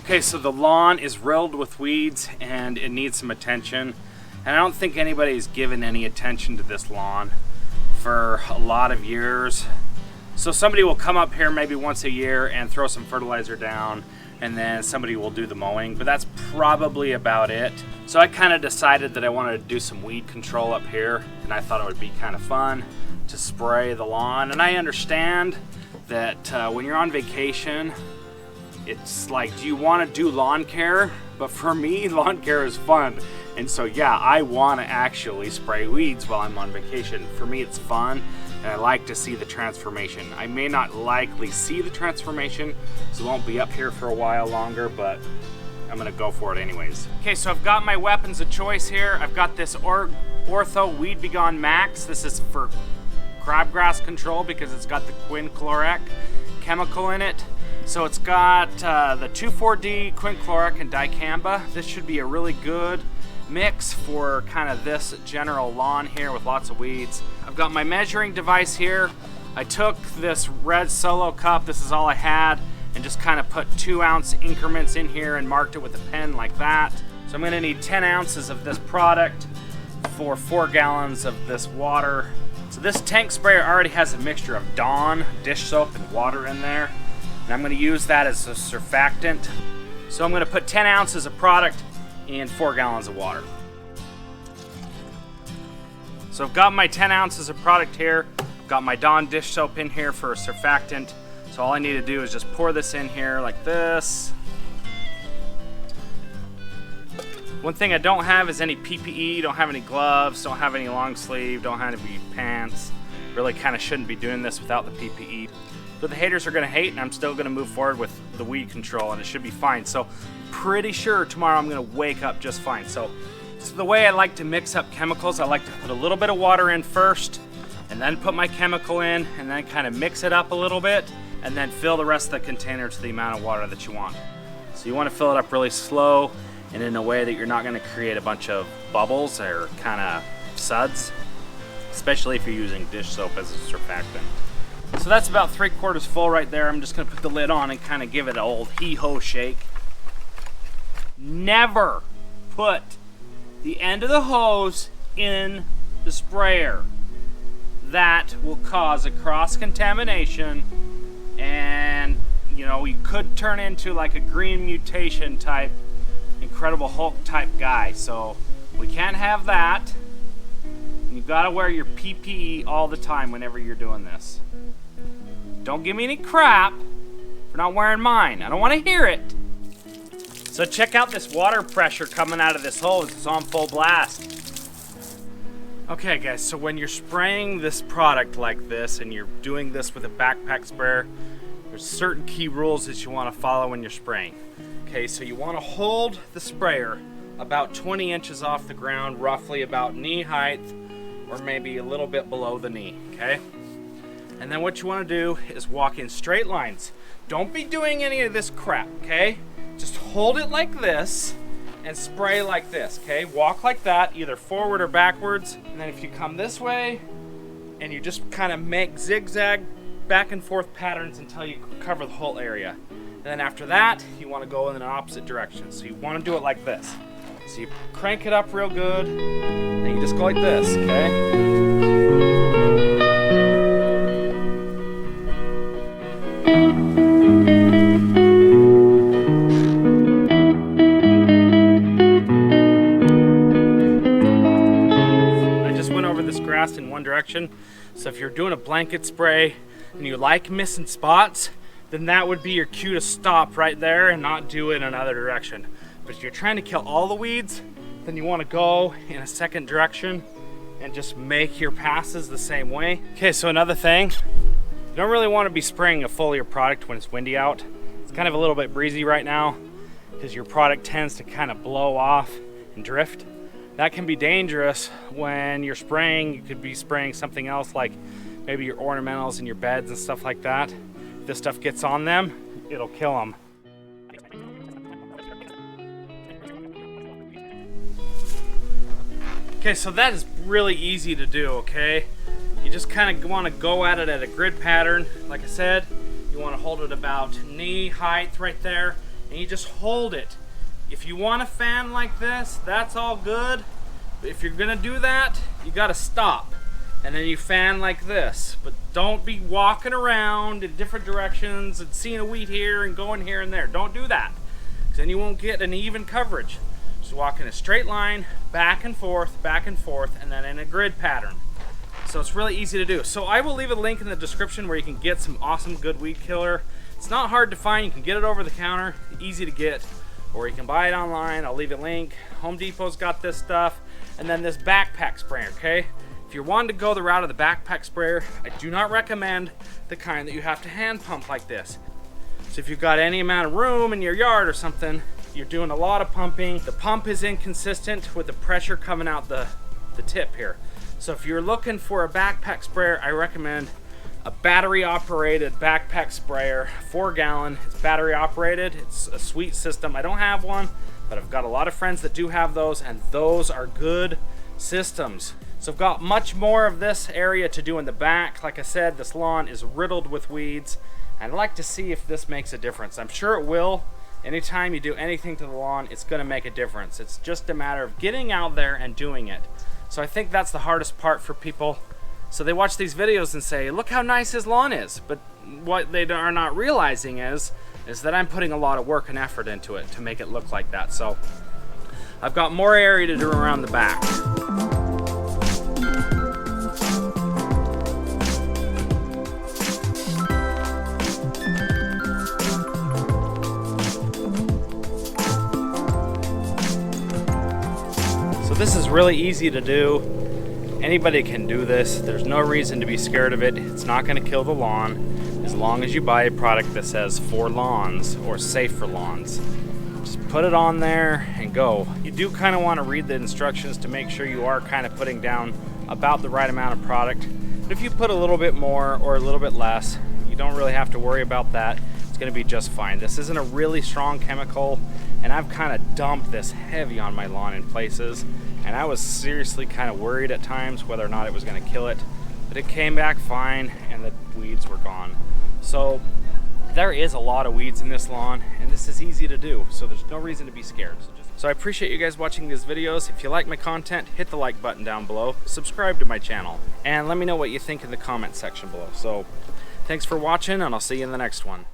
Okay, so the lawn is riddled with weeds and it needs some attention. And I don't think anybody's given any attention to this lawn for a lot of years. So somebody will come up here maybe once a year and throw some fertilizer down, and then somebody will do the mowing, but that's probably about it. So I kind of decided that I wanted to do some weed control up here, and I thought it would be kind of fun to spray the lawn. And I understand that when you're on vacation, it's like, do you want to do lawn care? But for me, lawn care is fun. And so yeah, I want to actually spray weeds while I'm on vacation. For me, it's fun, and I like to see the transformation. I may not likely see the transformation, so I won't be up here for a while longer, but I'm gonna go for it anyways. Okay, so I've got my weapons of choice here. I've got this Ortho Weed B Gon Max. This is for crabgrass control because it's got the quinclorac chemical in it. So it's got the 2,4-D, quinclorac, and dicamba. This should be a really good mix for kind of this general lawn here with lots of weeds. I've got my measuring device here. I took this red Solo cup, this is all I had, and just kind of put 2-ounce increments in here and marked it with a pen like that. So I'm gonna need 10 ounces of this product for 4 gallons of this water. So this tank sprayer already has a mixture of Dawn dish soap and water in there, and I'm gonna use that as a surfactant. So I'm gonna put 10 ounces of product in 4 gallons of water. So I've got my 10 ounces of product here, got my Dawn dish soap in here for a surfactant. So all I need to do is just pour this in here like this. One thing I don't have is any PPE, don't have any gloves, don't have any long sleeve, don't have any pants. Really kind of shouldn't be doing this without the PPE. But the haters are gonna hate, and I'm still gonna move forward with the weed control, and it should be fine. So pretty sure tomorrow I'm gonna wake up just fine. So the way I like to mix up chemicals, I like to put a little bit of water in first, and then put my chemical in, and then kind of mix it up a little bit, and then fill the rest of the container to the amount of water that you want. So you wanna fill it up really slow and in a way that you're not gonna create a bunch of bubbles or kind of suds, especially if you're using dish soap as a surfactant. So that's about 3/4 full right there. I'm just gonna put the lid on and kind of give it an old hee-ho shake. Never put the end of the hose in the sprayer. That will cause a cross-contamination, and you know, you could turn into like a green mutation type, Incredible Hulk type guy. So we can't have that. You've got to wear your PPE all the time whenever you're doing this. Don't give me any crap for not wearing mine. I don't want to hear it. So check out this water pressure coming out of this hose. It's on full blast. Okay guys, so when you're spraying this product like this and you're doing this with a backpack sprayer, there's certain key rules that you want to follow when you're spraying. Okay, so you want to hold the sprayer about 20 inches off the ground, roughly about knee height, or maybe a little bit below the knee, okay? And then what you want to do is walk in straight lines. Don't be doing any of this crap, okay? Just hold it like this and spray like this, okay? Walk like that, either forward or backwards. And then if you come this way and you just kind of make zigzag back and forth patterns until you cover the whole area. And then after that, you want to go in an opposite direction. So you want to do it like this. So you crank it up real good, and you just go like this, okay? In one direction. So if you're doing a blanket spray and you like missing spots, then that would be your cue to stop right there and not do it in another direction. But if you're trying to kill all the weeds, then you want to go in a second direction and just make your passes the same way. Okay, so another thing, you don't really want to be spraying a foliar product when it's windy out. It's kind of a little bit breezy right now because your product tends to kind of blow off and drift. That can be dangerous when you're spraying. You could be spraying something else like maybe your ornamentals and your beds and stuff like that. If this stuff gets on them, it'll kill them. Okay, so that is really easy to do, okay? You just kind of want to go at it at a grid pattern. Like I said, you want to hold it about knee height right there, and you just hold it. If you want to fan like this, that's all good. But if you're gonna do that, you gotta stop. And then you fan like this. But don't be walking around in different directions and seeing a weed here and going here and there. Don't do that, because then you won't get an even coverage. Just walk in a straight line, back and forth, and then in a grid pattern. So it's really easy to do. So I will leave a link in the description where you can get some awesome good weed killer. It's not hard to find. You can get it over the counter, easy to get, or you can buy it online. I'll leave a link. Home Depot's got this stuff. And then this backpack sprayer, okay? If you're wanting to go the route of the backpack sprayer, I do not recommend the kind that you have to hand pump like this. So if you've got any amount of room in your yard or something, you're doing a lot of pumping, the pump is inconsistent with the pressure coming out the tip here. So if you're looking for a backpack sprayer, I recommend a battery operated backpack sprayer, 4 gallon. It's battery operated. It's a sweet system. I don't have one, but I've got a lot of friends that do have those, and those are good systems. So I've got much more of this area to do in the back. Like I said, this lawn is riddled with weeds, and I'd like to see if this makes a difference. I'm sure it will. Anytime you do anything to the lawn, it's going to make a difference. It's just a matter of getting out there and doing it. So I think that's the hardest part for people. So they watch these videos and say, look how nice his lawn is. But what they are not realizing is that I'm putting a lot of work and effort into it to make it look like that. So I've got more area to do around the back. So this is really easy to do. Anybody can do this. There's no reason to be scared of it. It's not going to kill the lawn as long as you buy a product that says for lawns or safe for lawns. Just put it on there and go. You do kind of want to read the instructions to make sure you are kind of putting down about the right amount of product. But if you put a little bit more or a little bit less, you don't really have to worry about that. It's going to be just fine. This isn't a really strong chemical, and I've kind of dumped this heavy on my lawn in places, and I was seriously kind of worried at times whether or not it was going to kill it, but it came back fine and the weeds were gone. So there is a lot of weeds in this lawn, and this is easy to do, so there's no reason to be scared. So I appreciate you guys watching these videos. If you like my content, hit the like button down below, subscribe to my channel, and let me know what you think in the comment section below. So thanks for watching, and I'll see you in the next one.